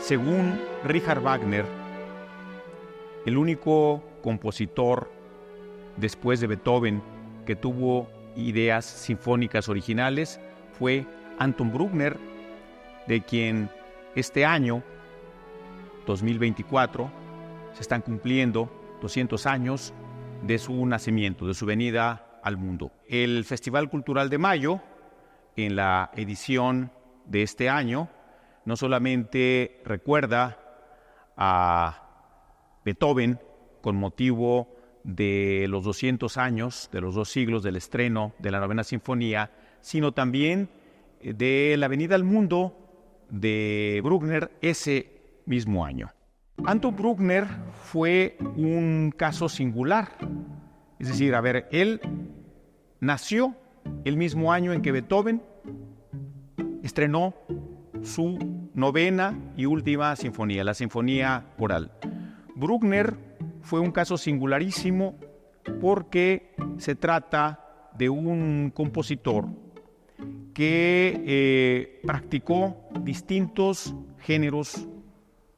Según Richard Wagner, el único compositor después de Beethoven que tuvo ideas sinfónicas originales fue Anton Bruckner, de quien este año, 2024, se están cumpliendo 200 años de su nacimiento, de su venida al mundo. El Festival Cultural de Mayo, en la edición de este año, no solamente recuerda a Beethoven con motivo de los 200 años, de los 2 siglos del estreno de la Novena Sinfonía, sino también de la venida al mundo de Bruckner ese mismo año. Anton Bruckner fue un caso singular. Es decir, él nació el mismo año en que Beethoven estrenó su novena y última sinfonía, la Sinfonía Coral. Bruckner fue un caso singularísimo porque se trata de un compositor que practicó distintos géneros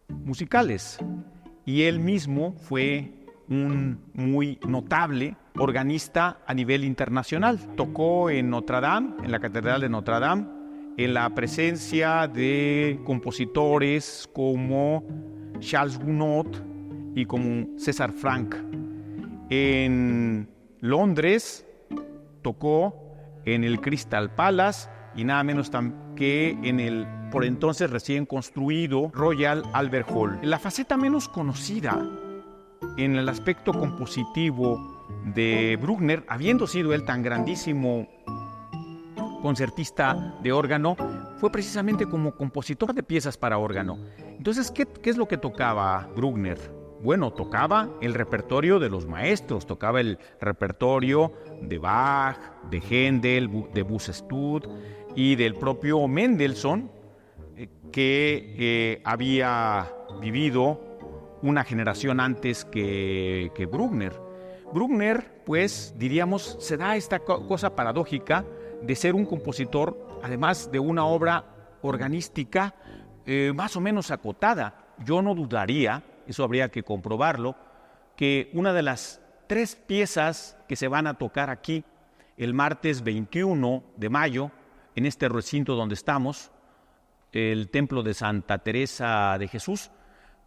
musicales y él mismo fue un muy notable organista a nivel internacional. Tocó en Notre Dame, en la Catedral de Notre Dame, en la presencia de compositores como Charles Gounod y como César Franck. En Londres tocó en el Crystal Palace y nada menos que en el por entonces recién construido Royal Albert Hall. La faceta menos conocida en el aspecto compositivo de Bruckner, habiendo sido él tan grandísimo concertista de órgano, fue precisamente como compositor de piezas para órgano. Entonces, ¿qué es lo que tocaba Bruckner? Bueno, tocaba el repertorio de los maestros, tocaba el repertorio de Bach, de Händel, de Buxtehude y del propio Mendelssohn, que había vivido una generación antes que Bruckner. Bruckner, pues, diríamos, se da esta cosa paradójica de ser un compositor, además de una obra organística más o menos acotada. Yo no dudaría, eso habría que comprobarlo, que una de las 3 piezas que se van a tocar aquí el martes 21 de mayo, en este recinto donde estamos, el Templo de Santa Teresa de Jesús,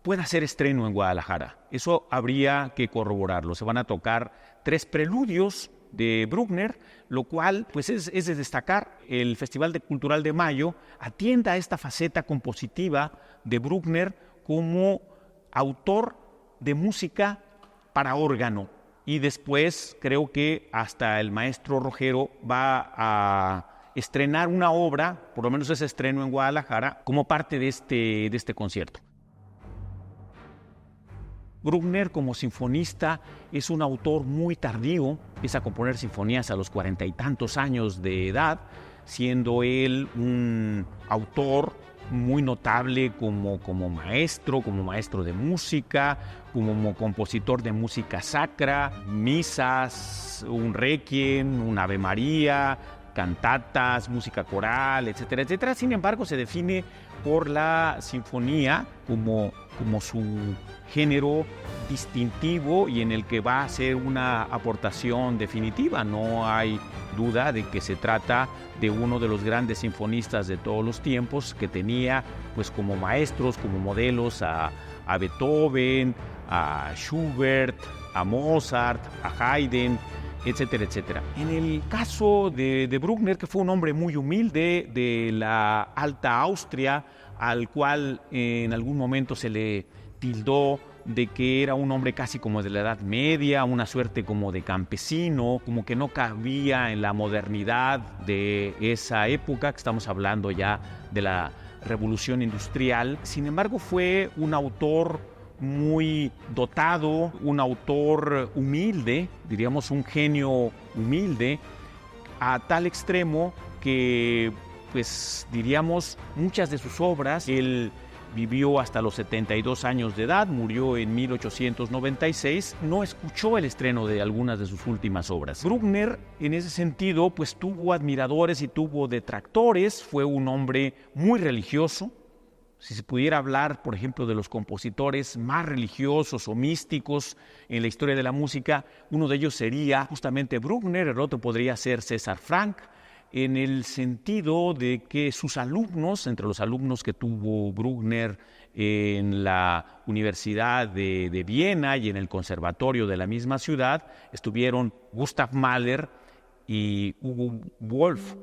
pueda hacer estreno en Guadalajara. Eso habría que corroborarlo. Se van a tocar 3 preludios de Bruckner, lo cual pues es de destacar. El Festival Cultural de Mayo atienda a esta faceta compositiva de Bruckner como autor de música para órgano. Y después creo que hasta el maestro Rogero va a estrenar una obra, por lo menos ese estreno en Guadalajara, como parte de este concierto. Bruckner, como sinfonista, es un autor muy tardío, empieza a componer sinfonías a los 40 y tantos años de edad, siendo él un autor muy notable como maestro de música, como compositor de música sacra, misas, un requiem, un Ave María, cantatas, música coral, etcétera, etcétera. Sin embargo, se define por la sinfonía como su género distintivo y en el que va a ser una aportación definitiva. No hay duda de que se trata de uno de los grandes sinfonistas de todos los tiempos, que tenía pues como maestros, como modelos a Beethoven, a Schubert, a Mozart, a Haydn, etcétera, etcétera. En el caso de Bruckner, que fue un hombre muy humilde de la Alta Austria, al cual en algún momento se le tildó de que era un hombre casi como de la Edad Media, una suerte como de campesino, como que no cabía en la modernidad de esa época, que estamos hablando ya de la Revolución Industrial. Sin embargo, fue un autor muy dotado, un autor humilde, diríamos un genio humilde, a tal extremo que, pues diríamos, muchas de sus obras, él vivió hasta los 72 años de edad, murió en 1896, no escuchó el estreno de algunas de sus últimas obras. Bruckner, en ese sentido, pues tuvo admiradores y tuvo detractores, fue un hombre muy religioso, Si se pudiera hablar, por ejemplo, de los compositores más religiosos o místicos en la historia de la música, uno de ellos sería justamente Bruckner, el otro podría ser César Franck, en el sentido de que sus alumnos, entre los alumnos que tuvo Bruckner en la Universidad de Viena y en el Conservatorio de la misma ciudad, estuvieron Gustav Mahler y Hugo Wolf,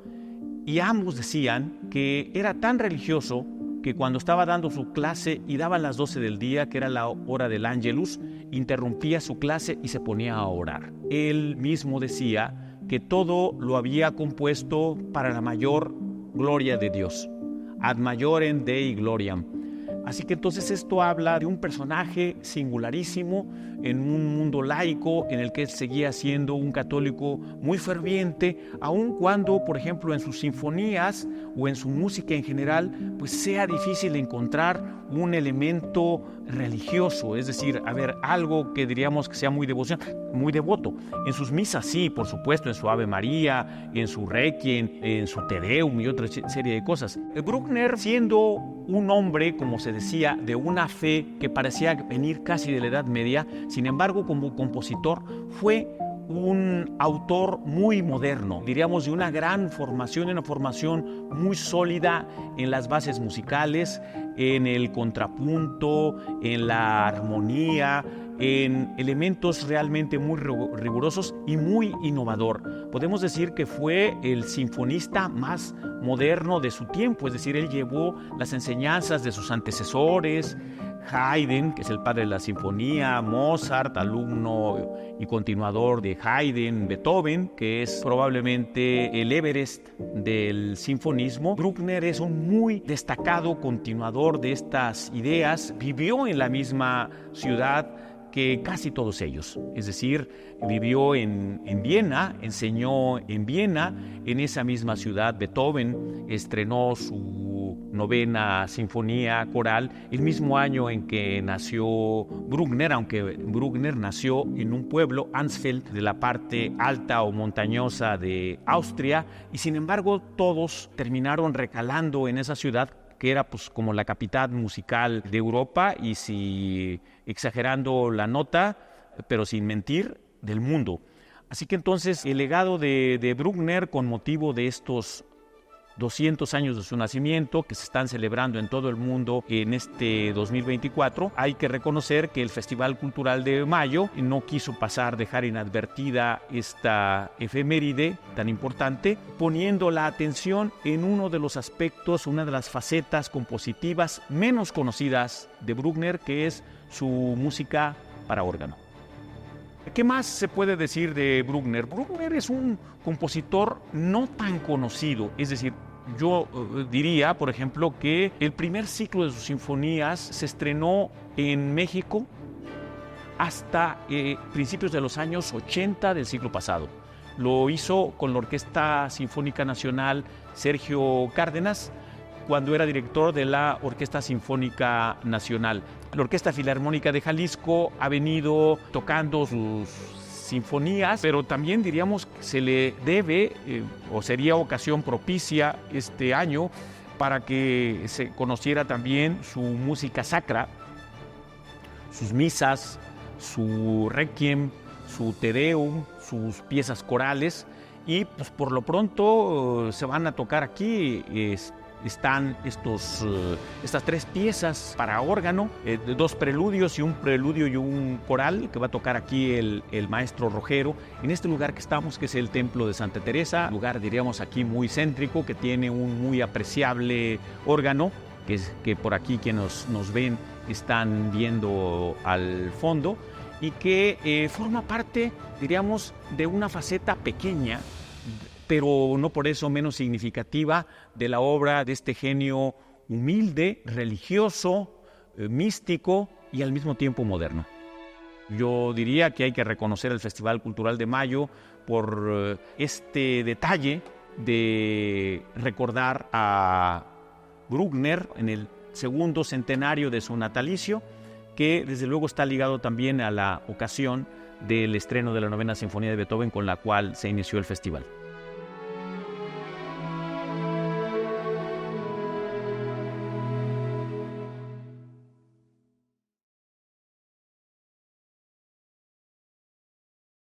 y ambos decían que era tan religioso que cuando estaba dando su clase y daban las 12 del día, que era la hora del Ángelus, interrumpía su clase y se ponía a orar. Él mismo decía que todo lo había compuesto para la mayor gloria de Dios. Ad majorem Dei gloriam. Así que entonces esto habla de un personaje singularísimo en un mundo laico en el que él seguía siendo un católico muy ferviente, aun cuando, por ejemplo, en sus sinfonías o en su música en general, pues sea difícil encontrar un elemento religioso, es decir, algo que diríamos que sea muy devoto. En sus misas sí, por supuesto, en su Ave María, en su Requiem, en su Te Deum y otra serie de cosas. Bruckner, siendo un hombre, como se decía, de una fe que parecía venir casi de la Edad Media, sin embargo, como compositor, fue un autor muy moderno, diríamos de una gran formación, una formación muy sólida en las bases musicales, en el contrapunto, en la armonía, en elementos realmente muy rigurosos y muy innovador. Podemos decir que fue el sinfonista más moderno de su tiempo, es decir, él llevó las enseñanzas de sus antecesores, Haydn, que es el padre de la sinfonía, Mozart, alumno y continuador de Haydn, Beethoven, que es probablemente el Everest del sinfonismo. Bruckner es un muy destacado continuador de estas ideas, vivió en la misma ciudad que casi todos ellos, es decir, vivió en Viena, enseñó en Viena, en esa misma ciudad Beethoven estrenó su 9ª sinfonía coral el mismo año en que nació Bruckner, aunque Bruckner nació en un pueblo, Ansfeld, de la parte alta o montañosa de Austria, y sin embargo todos terminaron recalando en esa ciudad que era pues como la capital musical de Europa y, si exagerando la nota, pero sin mentir, del mundo. Así que entonces el legado de Bruckner, con motivo de estos 200 años de su nacimiento, que se están celebrando en todo el mundo en este 2024, hay que reconocer que el Festival Cultural de Mayo no quiso dejar inadvertida esta efeméride tan importante, poniendo la atención en uno de los aspectos, una de las facetas compositivas menos conocidas de Bruckner, que es su música para órgano. ¿Qué más se puede decir de Bruckner? Bruckner es un compositor no tan conocido, es decir, yo diría, por ejemplo, que el primer ciclo de sus sinfonías se estrenó en México hasta principios de los años 80 del siglo pasado. Lo hizo con la Orquesta Sinfónica Nacional Sergio Cárdenas, cuando era director de la Orquesta Sinfónica Nacional. La Orquesta Filarmónica de Jalisco ha venido tocando sus sinfonías, pero también diríamos que se le debe, o sería ocasión propicia este año, para que se conociera también su música sacra, sus misas, su Requiem, su Te Deum, sus piezas corales, y pues por lo pronto se van a tocar aquí. Están estas 3 piezas para órgano, 2 preludios y un preludio y un coral que va a tocar aquí el maestro Rogero en este lugar que estamos, que es el Templo de Santa Teresa, lugar diríamos aquí muy céntrico, que tiene un muy apreciable órgano, que por aquí quienes nos ven están viendo al fondo, y que forma parte, diríamos, de una faceta pequeña, pero no por eso menos significativa, de la obra de este genio humilde, religioso, místico y al mismo tiempo moderno. Yo diría que hay que reconocer el Festival Cultural de Mayo por este detalle de recordar a Bruckner en el 2º centenario de su natalicio, que desde luego está ligado también a la ocasión del estreno de la 9ª Sinfonía de Beethoven, con la cual se inició el festival.